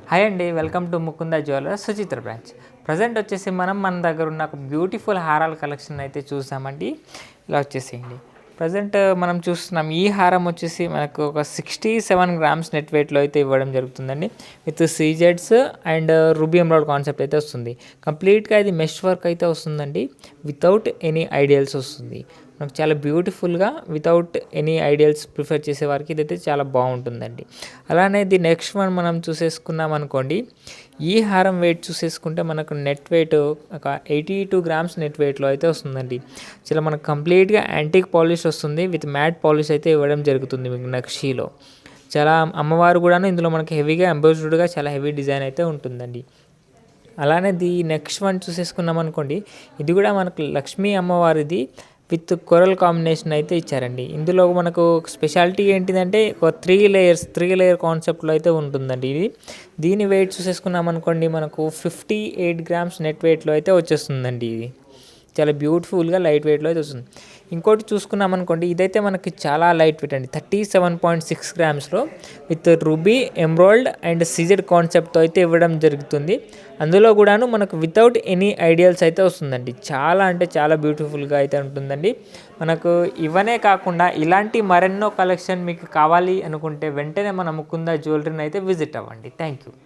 Hi అండి, welcome to Mukunda jewellers Suchitra branch. Present వచ్చేసి మన దగ్గర ఉన్న ఒక బ్యూటిఫుల్ హారాల కలెక్షన్ అయితే చూసామండి. ఇలా వచ్చేసేయండి. ప్రజెంట్ మనం చూస్తున్నాం ఈ హారం వచ్చేసి మనకు ఒక 67 గ్రామ్స్ నెట్ వెయిట్లో అయితే ఇవ్వడం జరుగుతుందండి. విత్ సీజెడ్స్ అండ్ రూబీ ఎమరాల్డ్ కాన్సెప్ట్ అయితే వస్తుంది. కంప్లీట్గా ఇది మెష్ వర్క్ అయితే వస్తుందండి. వితౌట్ ఎనీ ఐడియల్స్ వస్తుంది. మనకు చాలా బ్యూటిఫుల్గా వితౌట్ ఎనీ ఐడియల్స్ ప్రిఫర్ చేసే వారికి ఇదైతే చాలా బాగుంటుందండి. అలానే ఇది నెక్స్ట్ వన్ మనం చూసేసుకున్నాం అనుకోండి. ఈ హారం వెయిట్ చూసేసుకుంటే మనకు నెట్ వెయిట్ ఒక 82 గ్రామ్స్ నెట్ వెయిట్లో అయితే వస్తుందండి. చాలా మనకు కంప్లీట్గా యాంటిక్ పాలిష్ వస్తుంది. విత్ మ్యాట్ పాలిష్ అయితే ఇవ్వడం జరుగుతుంది మీకు నక్షీలో. చాలా అమ్మవారు కూడాను ఇందులో మనకి హెవీగా ఎంబోస్డ్గా చాలా హెవీ డిజైన్ అయితే ఉంటుందండి. అలానే ది నెక్స్ట్ వన్ చూసేసుకున్నాం అనుకోండి. ఇది కూడా మనకు లక్ష్మీ అమ్మవారిది విత్ కొరల్ కాంబినేషన్ అయితే ఇచ్చారండి. ఇందులో మనకు స్పెషాలిటీ ఏంటిదంటే ఒక 3 లేయర్ కాన్సెప్ట్లో అయితే ఉంటుందండి. దీని వెయిట్ చూసేసుకున్నాం అనుకోండి, మనకు 58 గ్రామ్స్ నెట్ వెయిట్లో అయితే వచ్చేస్తుందండి. ఇది చాలా బ్యూటిఫుల్గా లైట్ వెయిట్లో అయితే వస్తుంది. ఇంకోటి చూసుకున్నాం అనుకోండి, ఇదైతే మనకి చాలా లైట్ వెయిట్ అండి. 37.6 గ్రామ్స్లో with ruby emerald and CZ కాన్సెప్ట్తో అయితే ఇవ్వడం జరుగుతుంది. అందులో కూడాను మనకు వితౌట్ ఎనీ ఐడియల్స్ అయితే వస్తుందండి. చాలా అంటే చాలా బ్యూటిఫుల్గా అయితే ఉంటుందండి. మనకు ఇవనే కాకుండా ఇలాంటి మరెన్నో కలెక్షన్ మీకు కావాలి అనుకుంటే వెంటనే మన ముకుంద జ్యువెలరీని అయితే విజిట్ అవ్వండి. Thank you.